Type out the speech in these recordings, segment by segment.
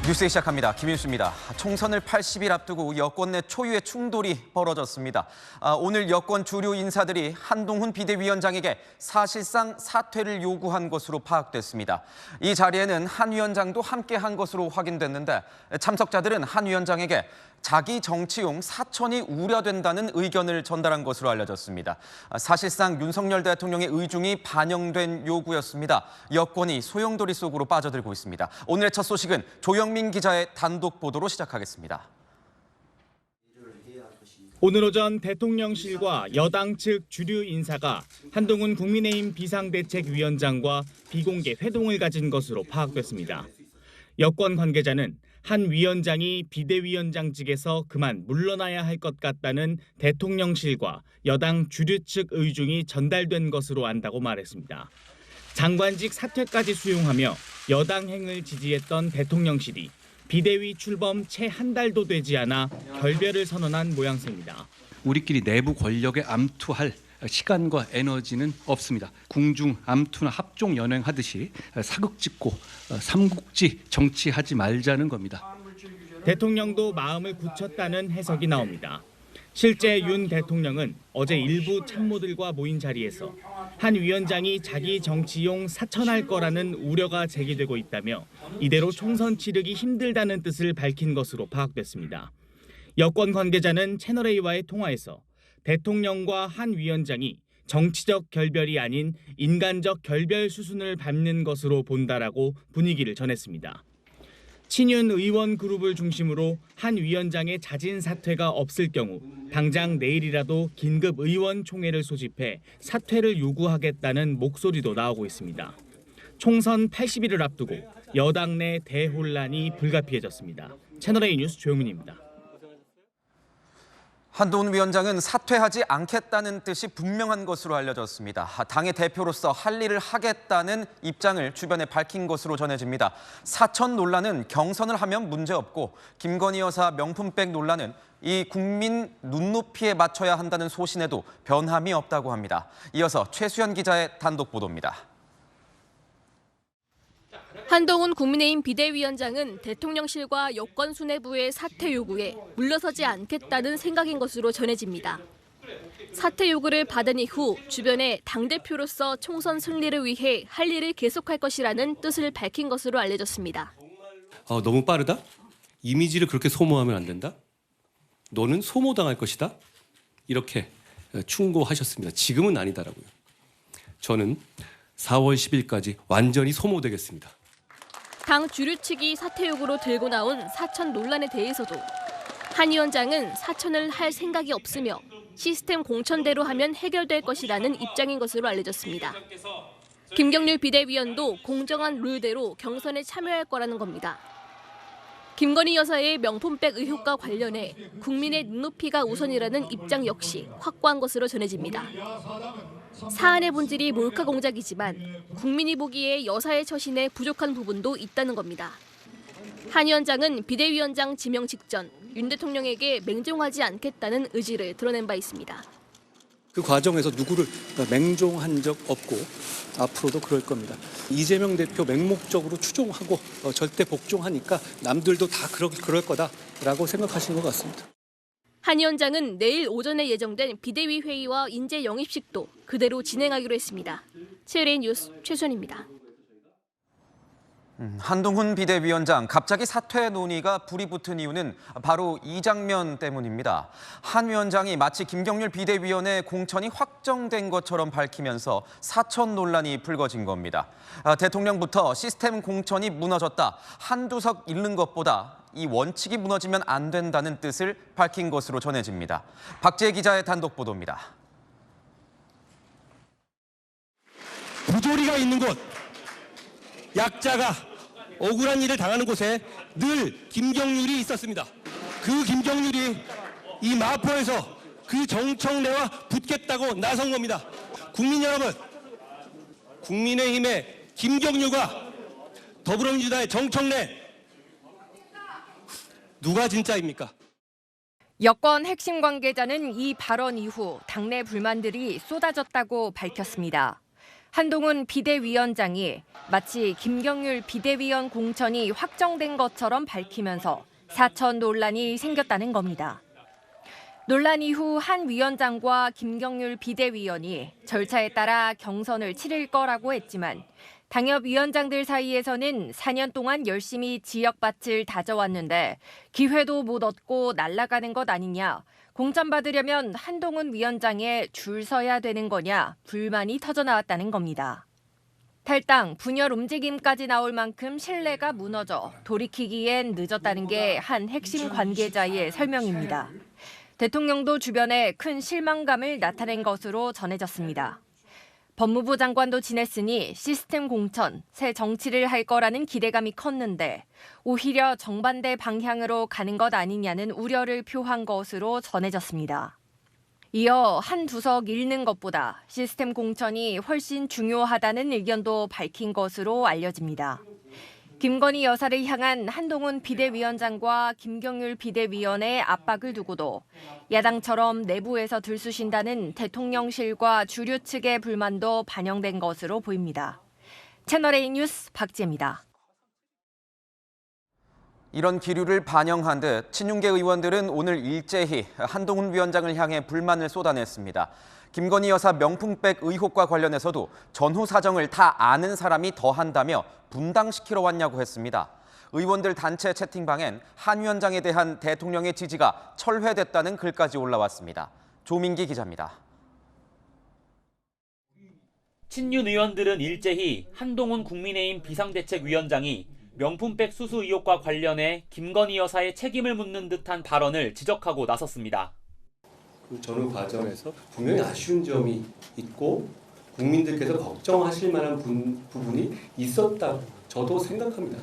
뉴스 시작합니다. 김윤수입니다. 총선을 80일 앞두고 여권 내 초유의 충돌이 벌어졌습니다. 오늘 여권 주류 인사들이 한동훈 비대위원장에게 사실상 사퇴를 요구한 것으로 파악됐습니다. 이 자리에는 한 위원장도 함께한 것으로 확인됐는데 참석자들은 한 위원장에게 자기 정치용 사천이 우려된다는 의견을 전달한 것으로 알려졌습니다. 사실상 윤석열 대통령의 의중이 반영된 요구였습니다. 여권이 소용돌이 속으로 빠져들고 있습니다. 오늘의 첫 소식은 조영민 기자의 단독 보도로 시작하겠습니다. 오늘 오전 대통령실과 여당 측 주류 인사가 한동훈 국민의힘 비상대책위원장과 비공개 회동을 가진 것으로 파악됐습니다. 여권 관계자는 한 위원장이 비대위원장직에서 그만 물러나야 할 것 같다는 대통령실과 여당 주류 측 의중이 전달된 것으로 안다고 말했습니다. 장관직 사퇴까지 수용하며 여당 행을 지지했던 대통령실이 비대위 출범 채 한 달도 되지 않아 결별을 선언한 모양새입니다. 우리끼리 내부 권력에 암투할 시간과 에너지는 없습니다. 궁중 암투나 합종 연행하듯이 사극짓고 삼국지 정치하지 말자는 겁니다. 대통령도 마음을 굳혔다는 해석이 나옵니다. 실제 윤 대통령은 어제 일부 참모들과 모인 자리에서 한 위원장이 자기 정치용 사천할 거라는 우려가 제기되고 있다며 이대로 총선 치르기 힘들다는 뜻을 밝힌 것으로 파악됐습니다. 여권 관계자는 채널A와의 통화에서 대통령과 한 위원장이 정치적 결별이 아닌 인간적 결별 수순을 밟는 것으로 본다라고 분위기를 전했습니다. 친윤 의원 그룹을 중심으로 한 위원장의 자진 사퇴가 없을 경우 당장 내일이라도 긴급 의원총회를 소집해 사퇴를 요구하겠다는 목소리도 나오고 있습니다. 총선 80일을 앞두고 여당 내 대혼란이 불가피해졌습니다. 채널A 뉴스 조영민입니다. 한동훈 위원장은 사퇴하지 않겠다는 뜻이 분명한 것으로 알려졌습니다. 당의 대표로서 할 일을 하겠다는 입장을 주변에 밝힌 것으로 전해집니다. 사천 논란은 경선을 하면 문제없고 김건희 여사 명품백 논란은 이 국민 눈높이에 맞춰야 한다는 소신에도 변함이 없다고 합니다. 이어서 최수연 기자의 단독 보도입니다. 한동훈 국민의힘 비대위원장은 대통령실과 여권 수뇌부의 사퇴 요구에 물러서지 않겠다는 생각인 것으로 전해집니다. 사퇴 요구를 받은 이후 주변에 당대표로서 총선 승리를 위해 할 일을 계속할 것이라는 뜻을 밝힌 것으로 알려졌습니다. 너무 빠르다? 이미지를 그렇게 소모하면 안 된다? 너는 소모당할 것이다? 이렇게 충고하셨습니다. 지금은 아니다라고요. 저는 4월 10일까지 완전히 소모되겠습니다. 당 주류 측이 사퇴 요구로 들고 나온 사천 논란에 대해서도 한 위원장은 사천을 할 생각이 없으며 시스템 공천대로 하면 해결될 것이라는 입장인 것으로 알려졌습니다. 김경률 비대위원도 공정한 룰대로 경선에 참여할 거라는 겁니다. 김건희 여사의 명품백 의혹과 관련해 국민의 눈높이가 우선이라는 입장 역시 확고한 것으로 전해집니다. 사안의 본질이 몰카 공작이지만 국민이 보기에 여사의 처신에 부족한 부분도 있다는 겁니다. 한 위원장은 비대위원장 지명 직전 윤 대통령에게 맹종하지 않겠다는 의지를 드러낸 바 있습니다. 그 과정에서 누구를 맹종한 적 없고 앞으로도 그럴 겁니다. 이재명 대표 맹목적으로 추종하고 절대 복종하니까 남들도 다 그럴 거다라고 생각하시는 것 같습니다. 한 위원장은 내일 오전에 예정된 비대위 회의와 인재 영입식도 그대로 진행하기로 했습니다. 채널A 뉴스 최수연입니다. 한동훈 비대위원장 갑자기 사퇴 논의가 불이 붙은 이유는 바로 이 장면 때문입니다. 한 위원장이 마치 김경률 비대위원의 공천이 확정된 것처럼 밝히면서 사천 논란이 불거진 겁니다. 대통령부터 시스템 공천이 무너졌다, 한두 석 잃는 것보다 이 원칙이 무너지면 안 된다는 뜻을 밝힌 것으로 전해집니다. 박지혜 기자의 단독 보도입니다. 부조리가 있는 곳, 약자가 억울한 일을 당하는 곳에 늘 김경률이 있었습니다. 그 김경률이 이 마포에서 그 정청래와 붙겠다고 나선 겁니다. 국민 여러분, 국민의힘의 김경률과 더불어민주당의 정청래, 누가 진짜입니까? 여권 핵심 관계자는 이 발언 이후 당내 불만들이 쏟아졌다고 밝혔습니다. 한동훈 비대위원장이 마치 김경률 비대위원 공천이 확정된 것처럼 밝히면서 사천 논란이 생겼다는 겁니다. 논란 이후 한 위원장과 김경률 비대위원이 절차에 따라 경선을 치를 거라고 했지만 당협 위원장들 사이에서는 4년 동안 열심히 지역밭을 다져왔는데 기회도 못 얻고 날아가는 것 아니냐, 공천받으려면 한동훈 위원장에 줄 서야 되는 거냐 불만이 터져나왔다는 겁니다. 탈당, 분열 움직임까지 나올 만큼 신뢰가 무너져 돌이키기엔 늦었다는 게 한 핵심 관계자의 설명입니다. 대통령도 주변에 큰 실망감을 나타낸 것으로 전해졌습니다. 법무부 장관도 지냈으니 시스템 공천, 새 정치를 할 거라는 기대감이 컸는데 오히려 정반대 방향으로 가는 것 아니냐는 우려를 표한 것으로 전해졌습니다. 이어 한두 석 잃는 것보다 시스템 공천이 훨씬 중요하다는 의견도 밝힌 것으로 알려집니다. 김건희 여사를 향한 한동훈 비대위원장과 김경률 비대위원의 압박을 두고도 야당처럼 내부에서 들쑤신다는 대통령실과 주류 측의 불만도 반영된 것으로 보입니다. 채널A 뉴스 박지혜입니다. 이런 기류를 반영한 듯 친윤계 의원들은 오늘 일제히 한동훈 위원장을 향해 불만을 쏟아냈습니다. 김건희 여사 명품백 의혹과 관련해서도 전후 사정을 다 아는 사람이 더 한다며 분당시키러 왔냐고 했습니다. 의원들 단체 채팅방엔 한 위원장에 대한 대통령의 지지가 철회됐다는 글까지 올라왔습니다. 조민기 기자입니다. 친윤 의원들은 일제히 한동훈 국민의힘 비상대책위원장이 명품백 수수 의혹과 관련해 김건희 여사의 책임을 묻는 듯한 발언을 지적하고 나섰습니다. 그 전후 과정에서 분명히 아쉬운 점이 있고 국민들께서 걱정하실 만한 부분이 있었다고 저도 생각합니다.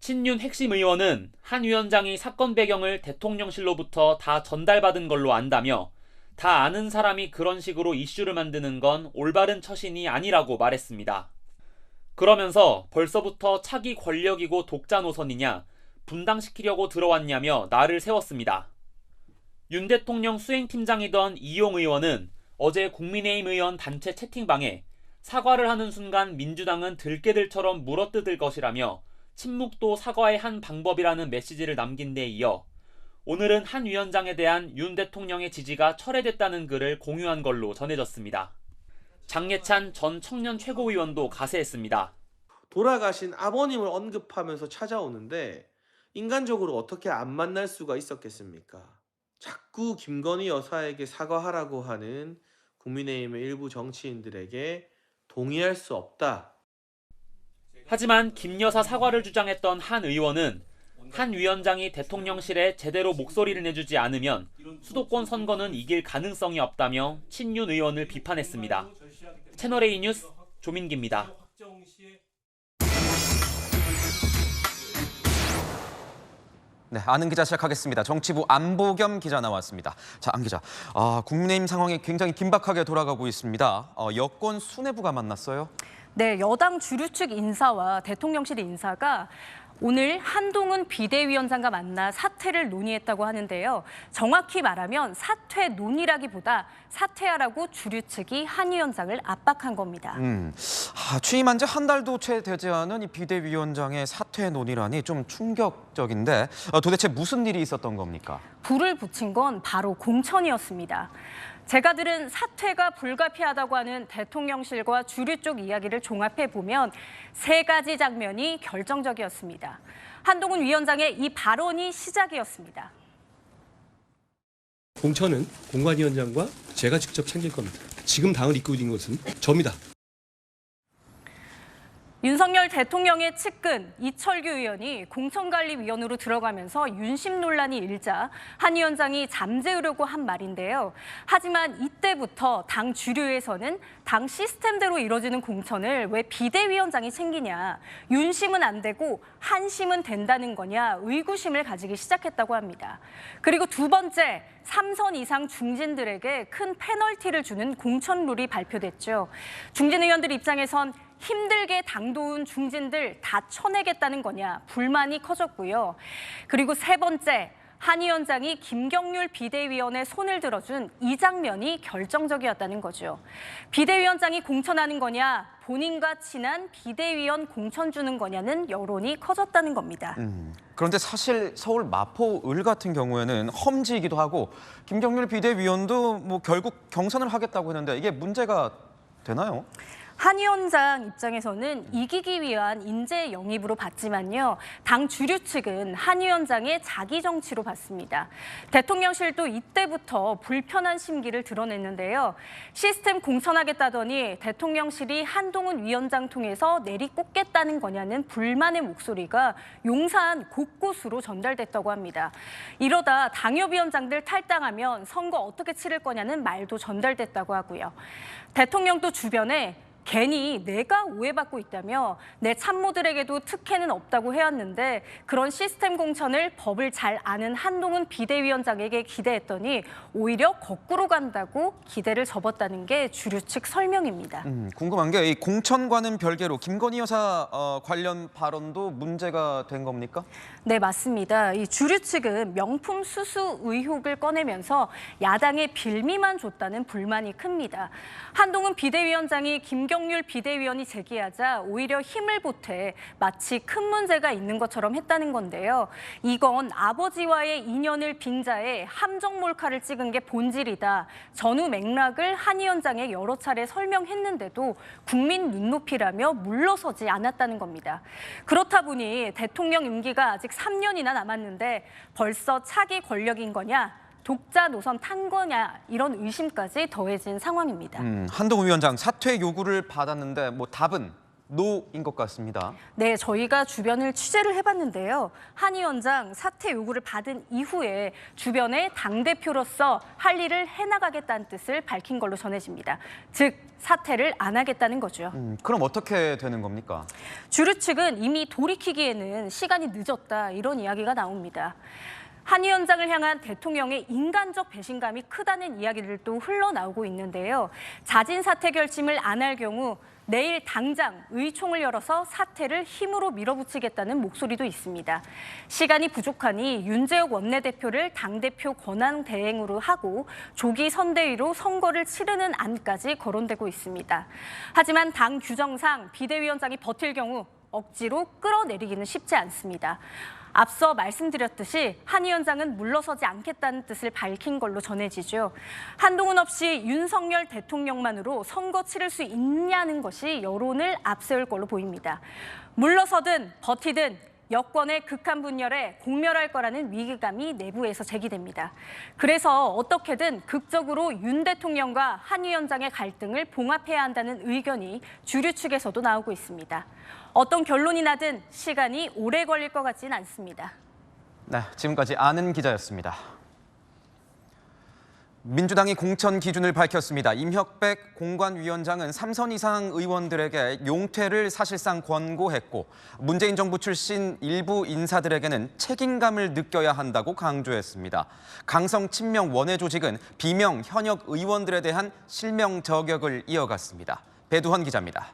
친윤 핵심 의원은 한 위원장이 사건 배경을 대통령실로부터 다 전달받은 걸로 안다며 다 아는 사람이 그런 식으로 이슈를 만드는 건 올바른 처신이 아니라고 말했습니다. 그러면서 벌써부터 차기 권력이고 독자 노선이냐, 분당시키려고 들어왔냐며 날을 세웠습니다. 윤 대통령 수행팀장이던 이용 의원은 어제 국민의힘 의원 단체 채팅방에 사과를 하는 순간 민주당은 들깨들처럼 물어뜯을 것이라며 침묵도 사과의 한 방법이라는 메시지를 남긴 데 이어 오늘은 한 위원장에 대한 윤 대통령의 지지가 철회됐다는 글을 공유한 걸로 전해졌습니다. 장예찬 전 청년 최고위원도 가세했습니다. 돌아가신 아버님을 언급하면서 찾아오는데 인간적으로 어떻게 안 만날 수가 있었겠습니까? 자꾸 김건희 여사에게 사과하라고 하는 국민의힘의 일부 정치인들에게 동의할 수 없다. 하지만 김 여사 사과를 주장했던 한 의원은 한 위원장이 대통령실에 제대로 목소리를 내주지 않으면 수도권 선거는 이길 가능성이 없다며 친윤 의원을 비판했습니다. 채널A 뉴스 조민기입니다. 네, 아는 기자 시작하겠습니다. 정치부 안보겸 기자 나왔습니다. 자, 안 기자, 국민의힘 상황이 굉장히 긴박하게 돌아가고 있습니다. 여권 수뇌부가 만났어요? 네, 여당 주류 측 인사와 대통령실 인사가 오늘 한동훈 비대위원장과 만나 사퇴를 논의했다고 하는데요. 정확히 말하면 사퇴 논의라기보다 사퇴하라고 주류 측이 한 위원장을 압박한 겁니다. 취임한 지 한 달도 채 되지 않은 이 비대위원장의 사퇴 논의라니 좀 충격적인데 도대체 무슨 일이 있었던 겁니까? 불을 붙인 건 바로 공천이었습니다. 제가 들은 사퇴가 불가피하다고 하는 대통령실과 주류 쪽 이야기를 종합해 보면 세 가지 장면이 결정적이었습니다. 한동훈 위원장의 이 발언이 시작이었습니다. 공천은 공관위원장과 제가 직접 챙길 겁니다. 지금 당을 이끌고 있는 것은 저입니다. 윤석열 대통령의 측근 이철규 의원이 공천관리위원으로 들어가면서 윤심 논란이 일자 한 위원장이 잠재우려고 한 말인데요. 하지만 이때부터 당 주류에서는 당 시스템대로 이뤄지는 공천을 왜 비대위원장이 챙기냐, 윤심은 안 되고 한심은 된다는 거냐 의구심을 가지기 시작했다고 합니다. 그리고 두 번째, 3선 이상 중진들에게 큰 페널티를 주는 공천 룰이 발표됐죠. 중진 의원들 입장에선 힘들게 당 도운 중진들 다 쳐내겠다는 거냐 불만이 커졌고요. 그리고 세 번째, 한 위원장이 김경률 비대위원의 손을 들어준 이 장면이 결정적이었다는 거죠. 비대위원장이 공천하는 거냐, 본인과 친한 비대위원 공천 주는 거냐는 여론이 커졌다는 겁니다. 그런데 사실 서울 마포을 같은 경우에는 험지이기도 하고 김경률 비대위원도 뭐 결국 경선을 하겠다고 했는데 이게 문제가 되나요? 한 위원장 입장에서는 이기기 위한 인재 영입으로 봤지만요. 당 주류 측은 한 위원장의 자기 정치로 봤습니다. 대통령실도 이때부터 불편한 심기를 드러냈는데요. 시스템 공천하겠다더니 대통령실이 한동훈 위원장 통해서 내리꽂겠다는 거냐는 불만의 목소리가 용산 곳곳으로 전달됐다고 합니다. 이러다 당협위원장들 탈당하면 선거 어떻게 치를 거냐는 말도 전달됐다고 하고요. 대통령도 주변에 괜히 내가 오해받고 있다며 내 참모들에게도 특혜는 없다고 해왔는데 그런 시스템 공천을 법을 잘 아는 한동훈 비대위원장에게 기대했더니 오히려 거꾸로 간다고 기대를 접었다는 게 주류 측 설명입니다. 궁금한 게 이 공천과는 별개로 김건희 여사 관련 발언도 문제가 된 겁니까? 네, 맞습니다. 이 주류 측은 명품 수수 의혹을 꺼내면서 야당의 빌미만 줬다는 불만이 큽니다. 한동훈 비대위원장이 김경률 비대위원이 제기하자 오히려 힘을 보태 마치 큰 문제가 있는 것처럼 했다는 건데요. 이건 아버지와의 인연을 빙자해 함정 몰카를 찍은 게 본질이다. 전후 맥락을 한 위원장에 여러 차례 설명했는데도 국민 눈높이라며 물러서지 않았다는 겁니다. 그렇다 보니 대통령 임기가 아직 3년이나 남았는데 벌써 차기 권력인 거냐? 독자 노선 탄 거냐 이런 의심까지 더해진 상황입니다. 한동훈 위원장 사퇴 요구를 받았는데 뭐 답은 노인 것 같습니다. 네, 저희가 주변을 취재를 해봤는데요. 한 위원장 사퇴 요구를 받은 이후에 주변에 당대표로서 할 일을 해나가겠다는 뜻을 밝힌 걸로 전해집니다. 즉, 사퇴를 안 하겠다는 거죠. 그럼 어떻게 되는 겁니까? 주류 측은 이미 돌이키기에는 시간이 늦었다 이런 이야기가 나옵니다. 한 위원장을 향한 대통령의 인간적 배신감이 크다는 이야기들도 흘러나오고 있는데요. 자진 사퇴 결심을 안 할 경우 내일 당장 의총을 열어서 사퇴를 힘으로 밀어붙이겠다는 목소리도 있습니다. 시간이 부족하니 윤재욱 원내대표를 당대표 권한 대행으로 하고 조기 선대위로 선거를 치르는 안까지 거론되고 있습니다. 하지만 당 규정상 비대위원장이 버틸 경우 억지로 끌어내리기는 쉽지 않습니다. 앞서 말씀드렸듯이 한 위원장은 물러서지 않겠다는 뜻을 밝힌 걸로 전해지죠. 한동훈 없이 윤석열 대통령만으로 선거 치를 수 있냐는 것이 여론을 앞세울 걸로 보입니다. 물러서든 버티든 여권의 극한 분열에 공멸할 거라는 위기감이 내부에서 제기됩니다. 그래서 어떻게든 극적으로 윤 대통령과 한 위원장의 갈등을 봉합해야 한다는 의견이 주류 측에서도 나오고 있습니다. 어떤 결론이 나든 시간이 오래 걸릴 것 같지는 않습니다. 네, 지금까지 아는 기자였습니다. 민주당이 공천 기준을 밝혔습니다. 임혁백 공관위원장은 3선 이상 의원들에게 용퇴를 사실상 권고했고 문재인 정부 출신 일부 인사들에게는 책임감을 느껴야 한다고 강조했습니다. 강성 친명 원외 조직은 비명 현역 의원들에 대한 실명 저격을 이어갔습니다. 배두환 기자입니다.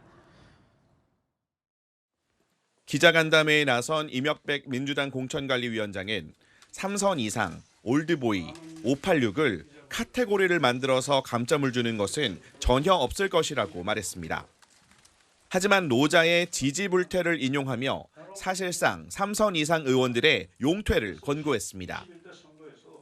기자간담회에 나선 임혁백 민주당 공천관리위원장은 3선 이상, 올드보이, 586을 카테고리를 만들어서 감점을 주는 것은 전혀 없을 것이라고 말했습니다. 하지만 노자의 지지불퇴를 인용하며 사실상 3선 이상 의원들의 용퇴를 권고했습니다.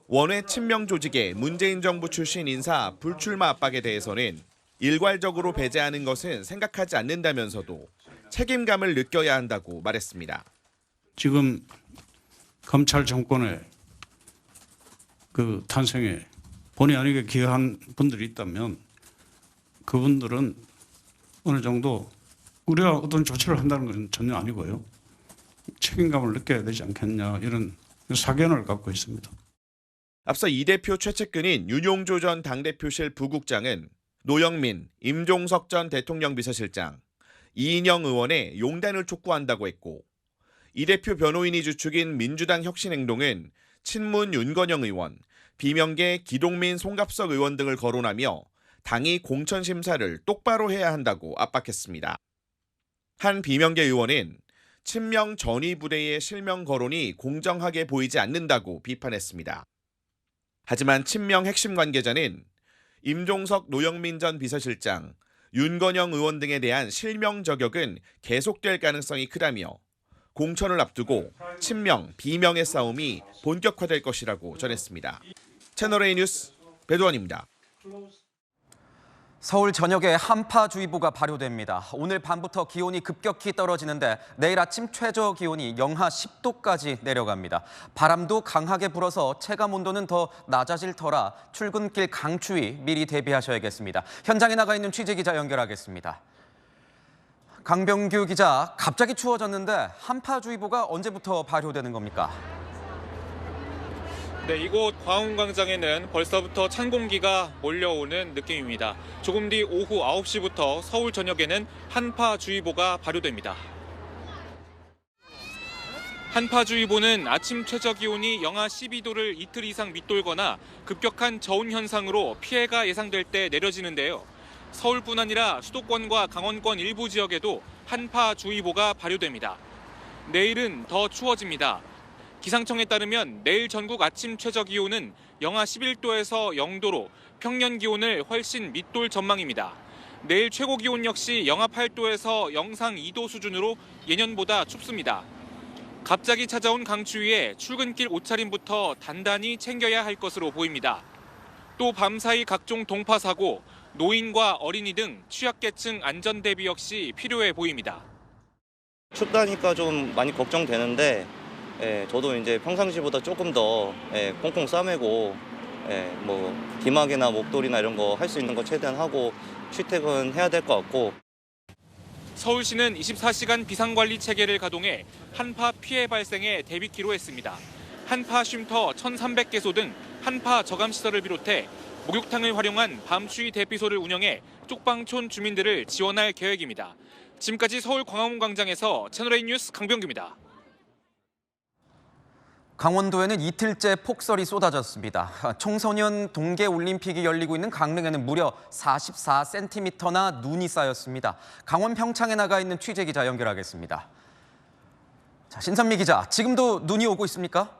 원외 친명 조직의 문재인 정부 출신 인사 불출마 압박에 대해서는 일괄적으로 배제하는 것은 생각하지 않는다면서도 책임감을 느껴야 한다고 말했습니다. 지금 검찰 정권의 그 탄생에 본의 아니게 기여한 분들이 있다면 그분들은 어느 정도 우리가 어떤 조치를 한다는 건 전혀 아니고요. 책임감을 느껴야 되지 않겠냐 이런 사견을 갖고 있습니다. 앞서 이 대표 최측근인 윤용조 전 당대표실 부국장은 노영민, 임종석 전 대통령 비서실장, 이인영 의원의 용단을 촉구한다고 했고 이 대표 변호인이 주축인 민주당 혁신행동은 친문 윤건영 의원, 비명계 기동민 송갑석 의원 등을 거론하며 당이 공천 심사를 똑바로 해야 한다고 압박했습니다. 한 비명계 의원은 친명 전위 부대의 실명 거론이 공정하게 보이지 않는다고 비판했습니다. 하지만 친명 핵심 관계자는 임종석 노영민 전 비서실장, 윤건영 의원 등에 대한 실명 저격은 계속될 가능성이 크다며 공천을 앞두고 친명, 비명의 싸움이 본격화될 것이라고 전했습니다. 채널A 뉴스 배도원입니다. 서울 전역에 한파주의보가 발효됩니다. 오늘 밤부터 기온이 급격히 떨어지는데 내일 아침 최저 기온이 영하 10도까지 내려갑니다. 바람도 강하게 불어서 체감 온도는 더 낮아질 터라 출근길 강추위 미리 대비하셔야겠습니다. 현장에 나가 있는 취재기자 연결하겠습니다. 강병규 기자, 갑자기 추워졌는데 한파주의보가 언제부터 발효되는 겁니까? 네, 이곳 광화문광장에는 벌써부터 찬 공기가 몰려오는 느낌입니다. 조금 뒤 오후 9시부터 서울 전역에는 한파주의보가 발효됩니다. 한파주의보는 아침 최저 기온이 영하 12도를 이틀 이상 밑돌거나 급격한 저온 현상으로 피해가 예상될 때 내려지는데요. 서울뿐 아니라 수도권과 강원권 일부 지역에도 한파주의보가 발효됩니다. 내일은 더 추워집니다. 기상청에 따르면 내일 전국 아침 최저 기온은 영하 11도에서 0도로 평년 기온을 훨씬 밑돌 전망입니다. 내일 최고 기온 역시 영하 8도에서 영상 2도 수준으로 예년보다 춥습니다. 갑자기 찾아온 강추위에 출근길 옷차림부터 단단히 챙겨야 할 것으로 보입니다. 또 밤사이 각종 동파 사고, 노인과 어린이 등 취약계층 안전 대비 역시 필요해 보입니다. 춥다니까 좀 많이 걱정되는데 저도 이제 평상시보다 조금 더 꽁꽁 싸매고 뭐 기막이나 목도리나 이런 거 할 수 있는 거 최대한 하고 출퇴근해야 될 것 같고. 서울시는 24시간 비상관리 체계를 가동해 한파 피해 발생에 대비키로 했습니다. 한파 쉼터 1,300개소 등 한파 저감시설을 비롯해 목욕탕을 활용한 밤추위 대피소를 운영해 쪽방촌 주민들을 지원할 계획입니다. 지금까지 서울 광화문광장에서 채널A 뉴스 강병규입니다. 강원도에는 이틀째 폭설이 쏟아졌습니다. 청소년 동계올림픽이 열리고 있는 강릉에는 무려 44cm나 눈이 쌓였습니다. 강원 평창에 나가 있는 취재기자 연결하겠습니다. 자, 신선미 기자, 지금도 눈이 오고 있습니까?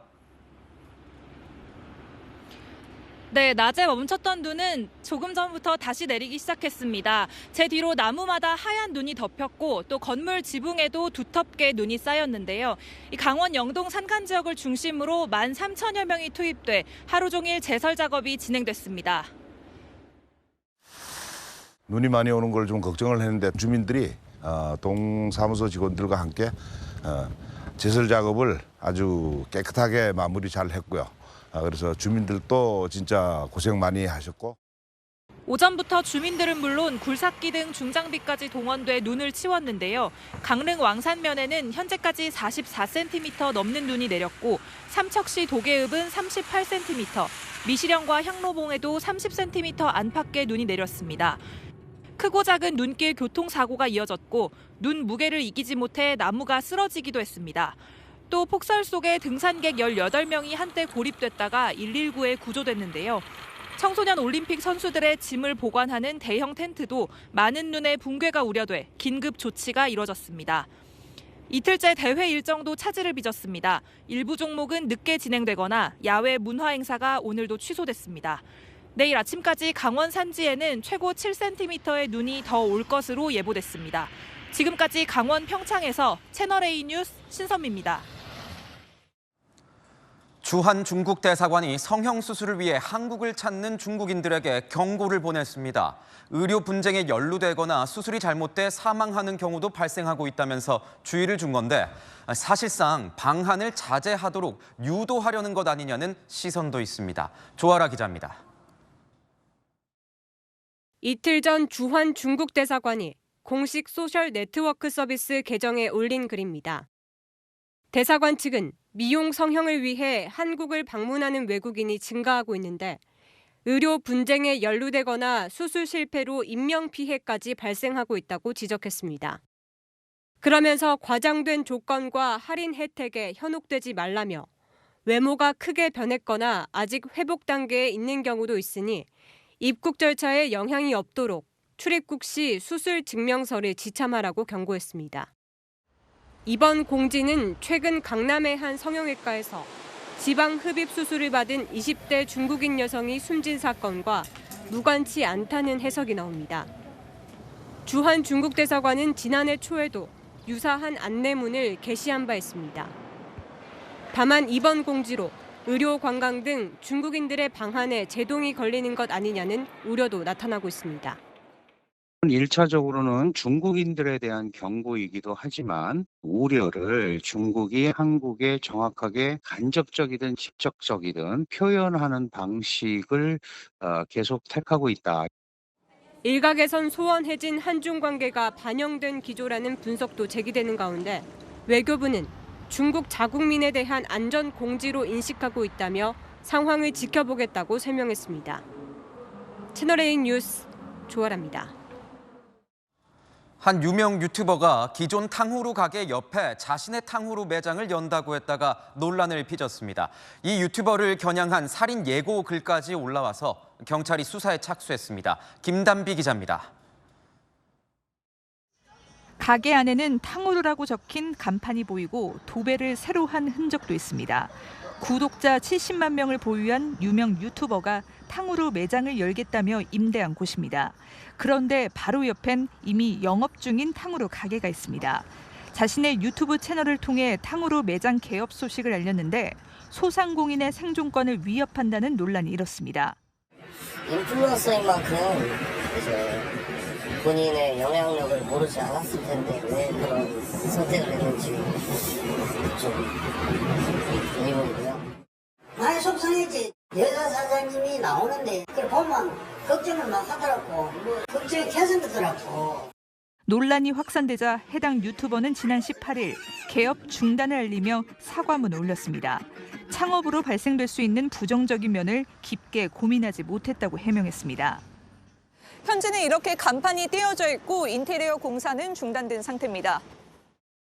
네, 낮에 멈췄던 눈은 조금 전부터 다시 내리기 시작했습니다. 제 뒤로 나무마다 하얀 눈이 덮였고 또 건물 지붕에도 두텁게 눈이 쌓였는데요. 이 강원 영동 산간 지역을 중심으로 13,000여 명이 투입돼 하루 종일 제설 작업이 진행됐습니다. 눈이 많이 오는 걸 좀 걱정을 했는데 주민들이 동사무소 직원들과 함께 제설 작업을 아주 깨끗하게 마무리 잘 했고요. 그래서 주민들도 진짜 고생 많이 하셨고. 오전부터 주민들은 물론 굴삭기 등 중장비까지 동원돼 눈을 치웠는데요. 강릉 왕산면에는 현재까지 44cm 넘는 눈이 내렸고 삼척시 도계읍은 38cm, 미시령과 향로봉에도 30cm 안팎의 눈이 내렸습니다. 크고 작은 눈길 교통사고가 이어졌고 눈 무게를 이기지 못해 나무가 쓰러지기도 했습니다. 또 폭설 속에 등산객 18명이 한때 고립됐다가 119에 구조됐는데요. 청소년 올림픽 선수들의 짐을 보관하는 대형 텐트도 많은 눈의 붕괴가 우려돼 긴급 조치가 이뤄졌습니다. 이틀째 대회 일정도 차질을 빚었습니다. 일부 종목은 늦게 진행되거나 야외 문화 행사가 오늘도 취소됐습니다. 내일 아침까지 강원 산지에는 최고 7cm의 눈이 더 올 것으로 예보됐습니다. 지금까지 강원 평창에서 채널A 뉴스 신선미입니다. 주한 중국 대사관이 성형수술을 위해 한국을 찾는 중국인들에게 경고를 보냈습니다. 의료 분쟁에 연루되거나 수술이 잘못돼 사망하는 경우도 발생하고 있다면서 주의를 준 건데 사실상 방한을 자제하도록 유도하려는 것 아니냐는 시선도 있습니다. 조아라 기자입니다. 이틀 전 주한 중국 대사관이 공식 소셜 네트워크 서비스 계정에 올린 글입니다. 대사관 측은 미용 성형을 위해 한국을 방문하는 외국인이 증가하고 있는데 의료 분쟁에 연루되거나 수술 실패로 인명피해까지 발생하고 있다고 지적했습니다. 그러면서 과장된 조건과 할인 혜택에 현혹되지 말라며 외모가 크게 변했거나 아직 회복 단계에 있는 경우도 있으니 입국 절차에 영향이 없도록 출입국 시 수술 증명서를 지참하라고 경고했습니다. 이번 공지는 최근 강남의 한 성형외과에서 지방 흡입 수술을 받은 20대 중국인 여성이 숨진 사건과 무관치 않다는 해석이 나옵니다. 주한 중국 대사관은 지난해 초에도 유사한 안내문을 게시한 바 있습니다. 다만 이번 공지로 의료, 관광 등 중국인들의 방한에 제동이 걸리는 것 아니냐는 우려도 나타나고 있습니다. 1차적으로는 중국인들에 대한 경고이기도 하지만 우려를 중국이 한국에 정확하게 간접적이든 직접적이든 표현하는 방식을 계속 택하고 있다. 일각에선 소원해진 한중 관계가 반영된 기조라는 분석도 제기되는 가운데 외교부는 중국 자국민에 대한 안전 공지로 인식하고 있다며 상황을 지켜보겠다고 설명했습니다. 채널A 뉴스 조아라입니다. 한 유명 유튜버가 기존 탕후루 가게 옆에 자신의 탕후루 매장을 연다고 했다가 논란을 빚었습니다. 이 유튜버를 겨냥한 살인 예고 글까지 올라와서 경찰이 수사에 착수했습니다. 김단비 기자입니다. 가게 안에는 탕후루라고 적힌 간판이 보이고 도배를 새로 한 흔적도 있습니다. 구독자 70만 명을 보유한 유명 유튜버가 탕후루 매장을 열겠다며 임대한 곳입니다. 그런데 바로 옆엔 이미 영업 중인 탕후루 가게가 있습니다. 자신의 유튜브 채널을 통해 탕후루 매장 개업 소식을 알렸는데 소상공인의 생존권을 위협한다는 논란이 일었습니다. 인플루언서인 만큼 본인의 영향력을 모르지 않았을 텐데 왜 그런 선택을 했는지 좀 의문이고요. 많이 속상했지. 여자 사장님이 나오는데 그걸 보면 걱정을 막 하더라고. 뭐 걱정이 개선되더라고. 논란이 확산되자 해당 유튜버는 지난 18일 개업 중단을 알리며 사과문을 올렸습니다. 창업으로 발생될 수 있는 부정적인 면을 깊게 고민하지 못했다고 해명했습니다. 현재는 이렇게 간판이 띄어져 있고 인테리어 공사는 중단된 상태입니다.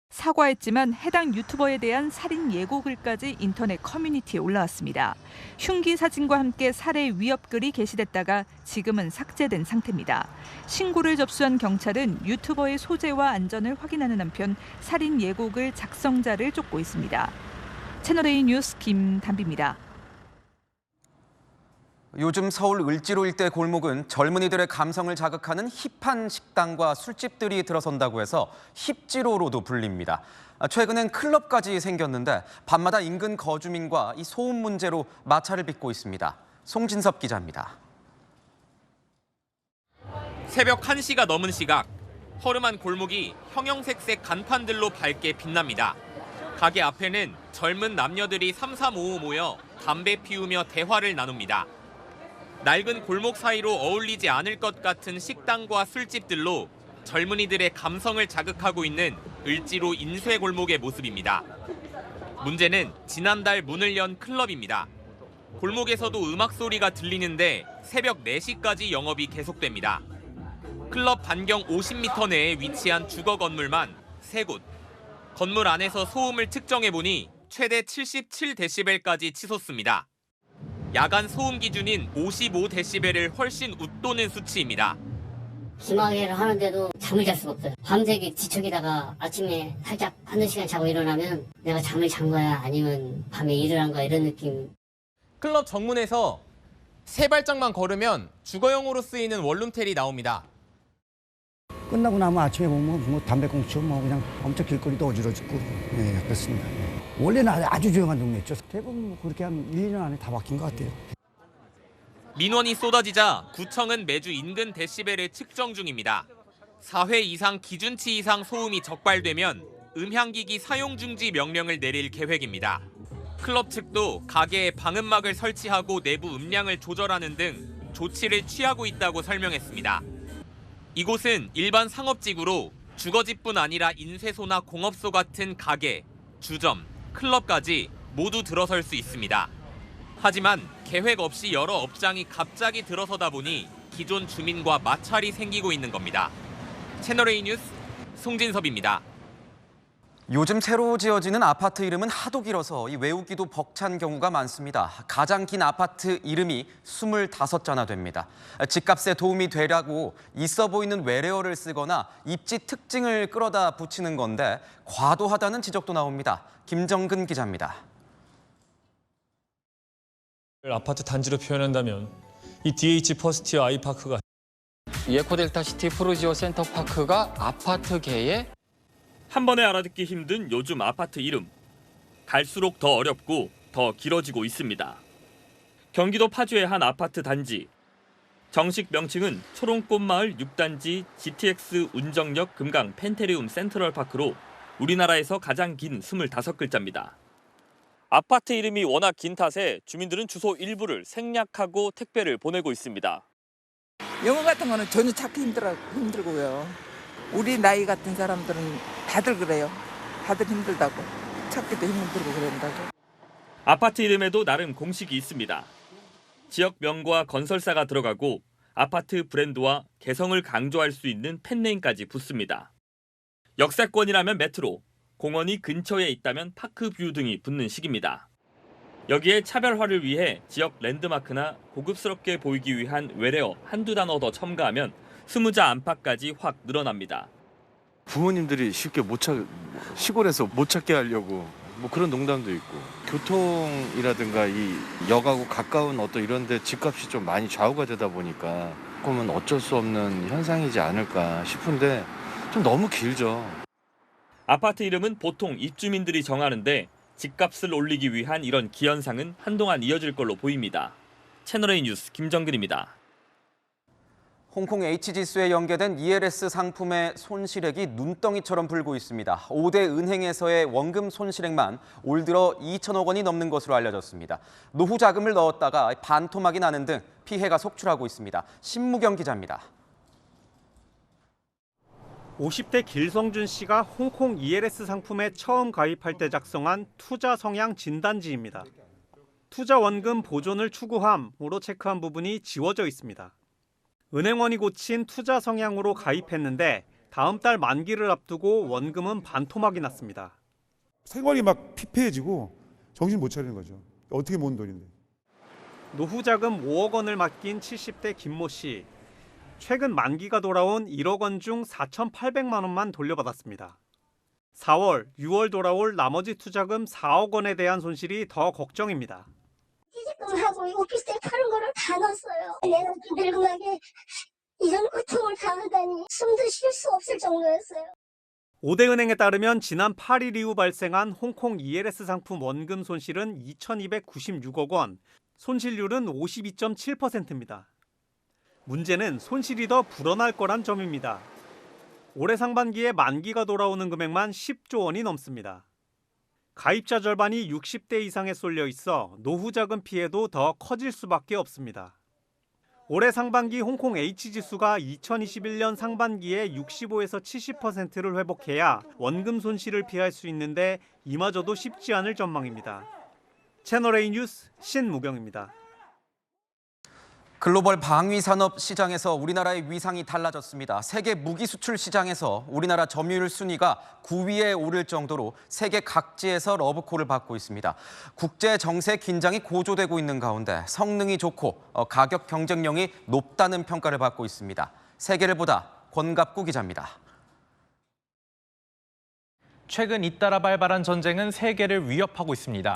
사과했지만 해당 유튜버에 대한 살인 예고글까지 인터넷 커뮤니티에 올라왔습니다. 흉기 사진과 함께 살해 위협글이 게시됐다가 지금은 삭제된 상태입니다. 신고를 접수한 경찰은 유튜버의 소재와 안전을 확인하는 한편 살인 예고글 작성자를 쫓고 있습니다. 채널A 뉴스 김단비입니다. 요즘 서울 을지로 일대 골목은 젊은이들의 감성을 자극하는 힙한 식당과 술집들이 들어선다고 해서 힙지로로도 불립니다. 최근엔 클럽까지 생겼는데 밤마다 인근 거주민과 이 소음 문제로 마찰을 빚고 있습니다. 송진섭 기자입니다. 새벽 1시가 넘은 시각, 허름한 골목이 형형색색 간판들로 밝게 빛납니다. 가게 앞에는 젊은 남녀들이 3-3-5-5 모여 담배 피우며 대화를 나눕니다. 낡은 골목 사이로 어울리지 않을 것 같은 식당과 술집들로 젊은이들의 감성을 자극하고 있는 을지로 인쇄 골목의 모습입니다. 문제는 지난달 문을 연 클럽입니다. 골목에서도 음악 소리가 들리는데 새벽 4시까지 영업이 계속됩니다. 클럽 반경 50m 내에 위치한 주거 건물만 3곳. 건물 안에서 소음을 측정해보니 최대 77데시벨까지 치솟습니다. 야간 소음 기준인 55데시벨을 훨씬 웃도는 수치입니다. 심하게를 하는데도 잠을 잘 수가 없어요. 밤새기 뒤척이다가 아침에 살짝 한두 시간 자고 일어나면 내가 잠을 잔 거야 아니면 밤에 일을 한 거야 이런 느낌. 클럽 정문에서 3발짝만 걸으면 주거용으로 쓰이는 원룸텔이 나옵니다. 끝나고 나면 아침에 보면 뭐 담배꽁초 뭐 그냥 엄청 길거리도 어지러지고 그렇습니다. 원래는 아주 조용한 동네였죠. 대부분 그렇게 한 1-2년 안에 다 바뀐 것 같아요. 민원이 쏟아지자 구청은 매주 인근 데시벨을 측정 중입니다. 4회 이상 기준치 이상 소음이 적발되면 음향기기 사용 중지 명령을 내릴 계획입니다. 클럽 측도 가게에 방음막을 설치하고 내부 음량을 조절하는 등 조치를 취하고 있다고 설명했습니다. 이곳은 일반 상업지구로 주거지뿐 아니라 인쇄소나 공업소 같은 가게, 주점, 클럽까지 모두 들어설 수 있습니다. 하지만 계획 없이 여러 업장이 갑자기 들어서다 보니 기존 주민과 마찰이 생기고 있는 겁니다. 채널A 뉴스 송진섭입니다. 요즘 새로 지어지는 아파트 이름은 하도 길어서 외우기도 벅찬 경우가 많습니다. 가장 긴 아파트 이름이 25자나 됩니다. 집값에 도움이 되려고 있어 보이는 외래어를 쓰거나 입지 특징을 끌어다 붙이는 건데 과도하다는 지적도 나옵니다. 김정근 기자입니다. 아파트 단지로 표현한다면 이 DH 퍼스티어 아이파크가 에코델타시티 프루지오 센터파크가 아파트계의 한 번에 알아듣기 힘든 요즘 아파트 이름. 갈수록 더 어렵고 더 길어지고 있습니다. 경기도 파주의 한 아파트 단지. 정식 명칭은 초롱꽃마을 6단지 GTX 운정역 금강 펜테리움 센트럴파크로 우리나라에서 가장 긴 25글자입니다. 아파트 이름이 워낙 긴 탓에 주민들은 주소 일부를 생략하고 택배를 보내고 있습니다. 영어 같은 거는 전혀 찾기 힘들고요. 우리 나이 같은 사람들은 다들 그래요. 다들 힘들다고. 찾기도 힘들고 그런다고. 아파트 이름에도 나름 공식이 있습니다. 지역명과 건설사가 들어가고 아파트 브랜드와 개성을 강조할 수 있는 펜네임까지 붙습니다. 역세권이라면 메트로, 공원이 근처에 있다면 파크뷰 등이 붙는 식입니다. 여기에 차별화를 위해 지역 랜드마크나 고급스럽게 보이기 위한 외래어 한두 단어 더 첨가하면 20자 안팎까지 확 늘어납니다. 부모님들이 쉽게 시골에서 못 찾게 하려고 그런 농담도 있고, 교통이라든가 이 역하고 가까운 어떤 이런 데 집값이 좀 많이 좌우가 되다 보니까 조금은 어쩔 수 없는 현상이지 않을까 싶은데 좀 너무 길죠. 아파트 이름은 보통 입주민들이 정하는데 집값을 올리기 위한 이런 기현상은 한동안 이어질 걸로 보입니다. 채널A 뉴스 김정근입니다. 홍콩 H지수에 연계된 ELS 상품의 손실액이 눈덩이처럼 불고 있습니다. 5대 은행에서의 원금 손실액만 올 들어 2천억 원이 넘는 것으로 알려졌습니다. 노후 자금을 넣었다가 반토막이 나는 등 피해가 속출하고 있습니다. 신무경 기자입니다. 50대 길성준 씨가 홍콩 ELS 상품에 처음 가입할 때 작성한 투자 성향 진단지입니다. 투자 원금 보존을 추구함으로 체크한 부분이 지워져 있습니다. 은행원이 고친 투자 성향으로 가입했는데 다음 달 만기를 앞두고 원금은 반토막이 났습니다. 생활이 막 피폐해지고 정신 못 차리는 거죠. 어떻게 모은 돈인데. 노후 자금 5억 원을 맡긴 70대 김모 씨. 최근 만기가 돌아온 1억 원 중 4,800만 원만 돌려받았습니다. 4월, 6월 돌아올 나머지 투자금 4억 원에 대한 손실이 더 걱정입니다. 시집금하고 오피스텔 파는 거를 다 넣었어요. 내가 늙음하게 이런 고통을 당하다니 숨도 쉴 수 없을 정도였어요. 5대 은행에 따르면 지난 8일 이후 발생한 홍콩 ELS 상품 원금 손실은 2,296억 원, 손실률은 52.7%입니다. 문제는 손실이 더 불어날 거란 점입니다. 올해 상반기에 만기가 돌아오는 금액만 10조 원이 넘습니다. 가입자 절반이 60대 이상에 쏠려 있어 노후 자금 피해도 더 커질 수밖에 없습니다. 올해 상반기 홍콩 H지수가 2021년 상반기에 65에서 70%를 회복해야 원금 손실을 피할 수 있는데 이마저도 쉽지 않을 전망입니다. 채널A 뉴스 신무경입니다. 글로벌 방위 산업 시장에서 우리나라의 위상이 달라졌습니다. 세계 무기 수출 시장에서 우리나라 점유율 순위가 9위에 오를 정도로 세계 각지에서 러브콜을 받고 있습니다. 국제 정세 긴장이 고조되고 있는 가운데 성능이 좋고 가격 경쟁력이 높다는 평가를 받고 있습니다. 세계를 보다 권갑구 기자입니다. 최근 잇따라 발발한 전쟁은 세계를 위협하고 있습니다.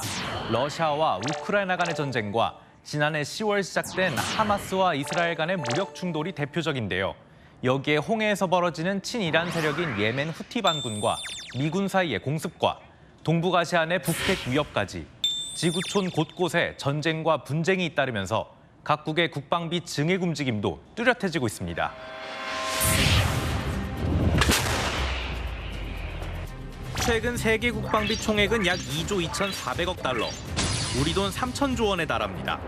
러시아와 우크라이나 간의 전쟁과 지난해 10월 시작된 하마스와 이스라엘 간의 무력 충돌이 대표적인데요. 여기에 홍해에서 벌어지는 친이란 세력인 예멘 후티 반군과 미군 사이의 공습과 동북아시아 내 북핵 위협까지 지구촌 곳곳에 전쟁과 분쟁이 잇따르면서 각국의 국방비 증액 움직임도 뚜렷해지고 있습니다. 최근 세계 국방비 총액은 약 2조 2,400억 달러, 우리 돈 3천조 원에 달합니다.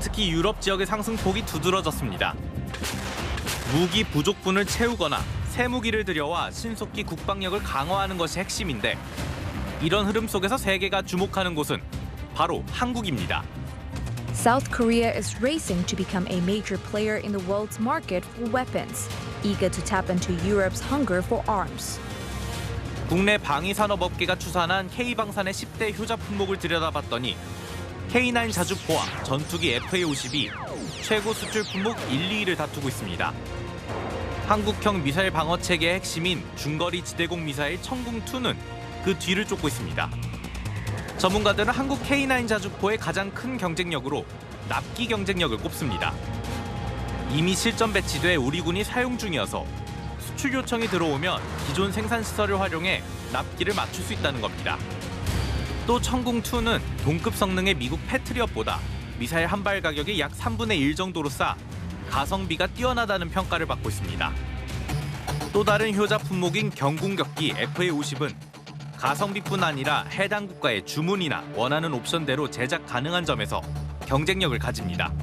특히 유럽 지역의 상승폭이 두드러졌습니다. 무기 부족분을 채우거나 새 무기를 들여와 신속히 국방력을 강화하는 것이 핵심인데 이런 흐름 속에서 세계가 주목하는 곳은 바로 한국입니다. South Korea is racing to become a major player in the world's market for weapons, eager to tap into Europe's hunger for arms. 국내 방위산업업계가 추산한 K방산의 10대 효자 품목을 들여다봤더니 K9 자주포와 전투기 FA-50이 최고 수출 품목 1, 2위를 다투고 있습니다. 한국형 미사일 방어 체계의 핵심인 중거리 지대공 미사일 청궁2는 그 뒤를 쫓고 있습니다. 전문가들은 한국 K9 자주포의 가장 큰 경쟁력으로 납기 경쟁력을 꼽습니다. 이미 실전 배치돼 우리 군이 사용 중이어서 수출 요청이 들어오면 기존 생산 시설을 활용해 납기를 맞출 수 있다는 겁니다. 또 청궁2는 동급 성능의 미국 패트리엇보다 미사일 한 발 가격이 약 3분의 1 정도로 싸 가성비가 뛰어나다는 평가를 받고 있습니다. 또 다른 효자 품목인 경공격기 FA-50은 가성비뿐 아니라 해당 국가의 주문이나 원하는 옵션대로 제작 가능한 점에서 경쟁력을 가집니다.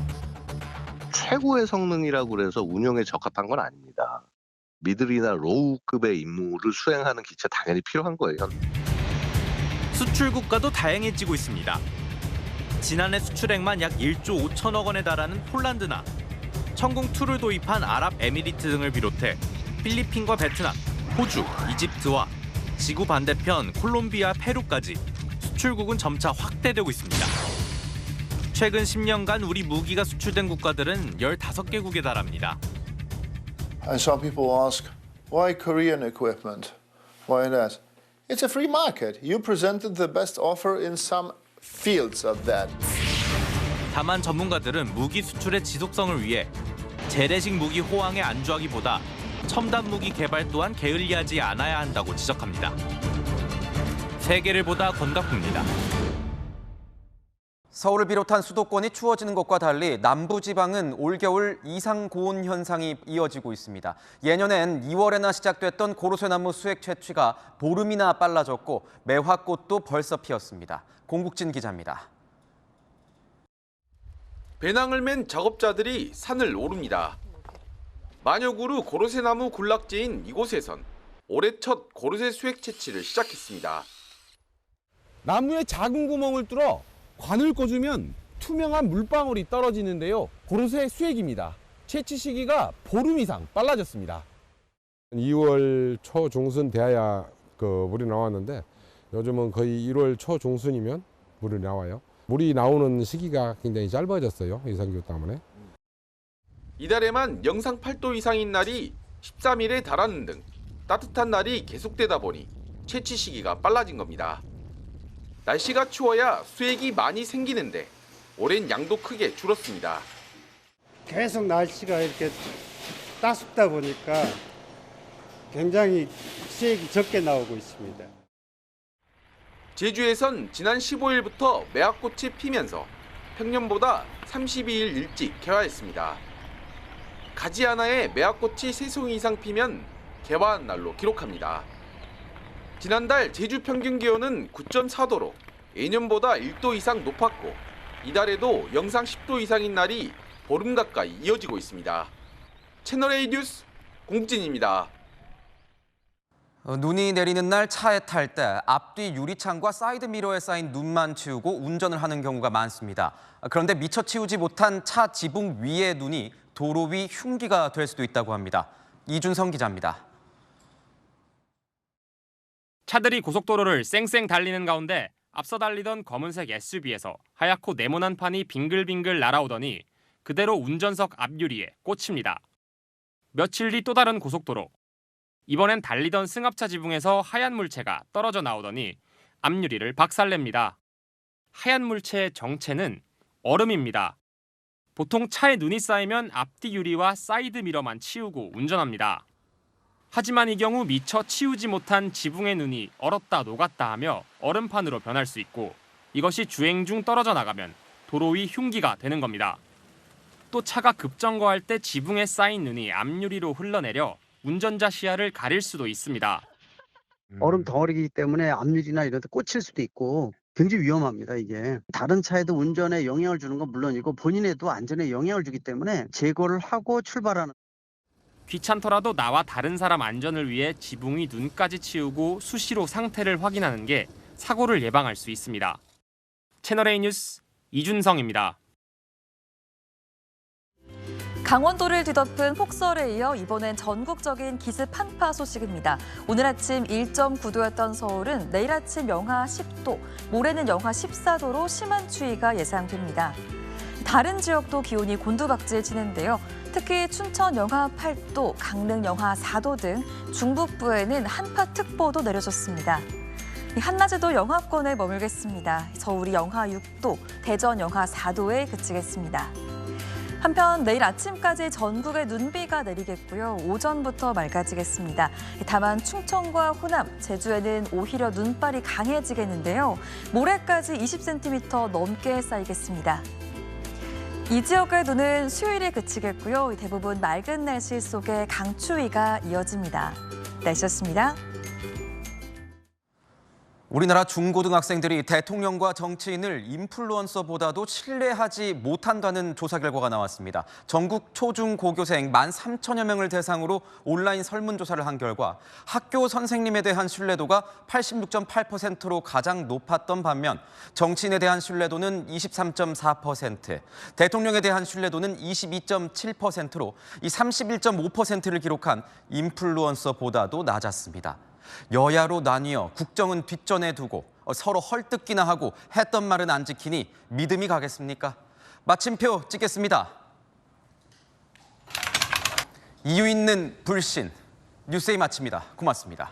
최고의 성능이라고 그래서 운용에 적합한 건 아닙니다. 미들이나 로우급의 임무를 수행하는 기체 당연히 필요한 거예요. 수출 국가도 다양해지고 있습니다. 지난해 수출액만 약 1조 5천억 원에 달하는 폴란드나 청궁2를 도입한 아랍에미리트 등을 비롯해 필리핀과 베트남, 호주, 이집트와 지구 반대편 콜롬비아, 페루까지 수출국은 점차 확대되고 있습니다. 최근 10년간 우리 무기가 수출된 국가들은 15개국에 달합니다. And some people ask, why Korean equipment? Why that? It's a free market. You presented the best offer in some fields of that. 다만 전문가들은 무기 수출의 지속성을 위해 재래식 무기 호황에 안주하기보다 첨단 무기 개발 또한 게을리하지 않아야 한다고 지적합니다. 세계를 보다 권갑국입니다. 서울을 비롯한 수도권이 추워지는 것과 달리 남부지방은 올겨울 이상 고온 현상이 이어지고 있습니다. 예년엔 2월에나 시작됐던 고로쇠나무 수액 채취가 보름이나 빨라졌고 매화꽃도 벌써 피었습니다. 공국진 기자입니다. 배낭을 맨 작업자들이 산을 오릅니다. 만여구루 고로쇠나무 군락지인 이곳에선 올해 첫 고로쇠 수액 채취를 시작했습니다. 나무에 작은 구멍을 뚫어 관을 꽂으면 투명한 물방울이 떨어지는데요. 고로쇠 수액입니다. 채취 시기가 보름 이상 빨라졌습니다. 2월 초 중순 돼야 물이 나왔는데 요즘은 거의 1월 초 중순이면 물이 나와요. 물이 나오는 시기가 굉장히 짧아졌어요. 이상기후 때문에. 이달에만 영상 8도 이상인 날이 13일에 달하는 등 따뜻한 날이 계속되다 보니 채취 시기가 빨라진 겁니다. 날씨가 추워야 수액이 많이 생기는데 올해는 양도 크게 줄었습니다. 계속 날씨가 이렇게 따숩다 보니까 굉장히 수액이 적게 나오고 있습니다. 제주에선 지난 15일부터 매화꽃이 피면서 평년보다 32일 일찍 개화했습니다. 가지 하나에 매화꽃이 3송이 이상 피면 개화한 날로 기록합니다. 지난달 제주 평균 기온은 9.4도로 예년보다 1도 이상 높았고 이달에도 영상 10도 이상인 날이 보름 가까이 이어지고 있습니다. 채널A 뉴스 공국진입니다. 눈이 내리는 날 차에 탈 때 앞뒤 유리창과 사이드 미러에 쌓인 눈만 치우고 운전을 하는 경우가 많습니다. 그런데 미처 치우지 못한 차 지붕 위의 눈이 도로 위 흉기가 될 수도 있다고 합니다. 이준성 기자입니다. 차들이 고속도로를 쌩쌩 달리는 가운데 앞서 달리던 검은색 SUV에서 하얗고 네모난 판이 빙글빙글 날아오더니 그대로 운전석 앞유리에 꽂힙니다. 며칠 뒤 또 다른 고속도로. 이번엔 달리던 승합차 지붕에서 하얀 물체가 떨어져 나오더니 앞유리를 박살냅니다. 하얀 물체의 정체는 얼음입니다. 보통 차에 눈이 쌓이면 앞뒤 유리와 사이드 미러만 치우고 운전합니다. 하지만 이 경우 미처 치우지 못한 지붕의 눈이 얼었다 녹았다 하며 얼음판으로 변할 수 있고 이것이 주행 중 떨어져 나가면 도로 위 흉기가 되는 겁니다. 또 차가 급정거할 때 지붕에 쌓인 눈이 앞유리로 흘러내려 운전자 시야를 가릴 수도 있습니다. 얼음 덩어리이기 때문에 앞유리나 이런 데 꽂힐 수도 있고 굉장히 위험합니다. 이게 다른 차에도 운전에 영향을 주는 건 물론이고 본인에도 안전에 영향을 주기 때문에 제거를 하고 출발하는. 귀찮더라도 나와 다른 사람 안전을 위해 지붕 위 눈까지 치우고 수시로 상태를 확인하는 게 사고를 예방할 수 있습니다. 채널A 뉴스 이준성입니다. 강원도를 뒤덮은 폭설에 이어 이번엔 전국적인 기습 한파 소식입니다. 오늘 아침 1.9도였던 서울은 내일 아침 영하 10도, 모레는 영하 14도로 심한 추위가 예상됩니다. 다른 지역도 기온이 곤두박질치는데요. 특히 춘천 영하 8도, 강릉 영하 4도 등 중북부에는 한파특보도 내려졌습니다. 한낮에도 영하권에 머물겠습니다. 서울이 영하 6도, 대전 영하 4도에 그치겠습니다. 한편 내일 아침까지 전국에 눈비가 내리겠고요. 오전부터 맑아지겠습니다. 다만 충청과 호남, 제주에는 오히려 눈발이 강해지겠는데요. 모레까지 20cm 넘게 쌓이겠습니다. 이 지역의 눈은 수요일에 그치겠고요. 대부분 맑은 날씨 속에 강추위가 이어집니다. 날씨였습니다. 우리나라 중고등학생들이 대통령과 정치인을 인플루언서보다도 신뢰하지 못한다는 조사 결과가 나왔습니다. 전국 초중고교생 13,000여 명을 대상으로 온라인 설문조사를 한 결과 학교 선생님에 대한 신뢰도가 86.8%로 가장 높았던 반면 정치인에 대한 신뢰도는 23.4%, 대통령에 대한 신뢰도는 22.7%로 이 31.5%를 기록한 인플루언서보다도 낮았습니다. 여야로 나뉘어 국정은 뒷전에 두고 서로 헐뜯기나 하고 했던 말은 안 지키니 믿음이 가겠습니까? 마침표 찍겠습니다. 이유 있는 불신. 뉴스에이 마칩니다. 고맙습니다.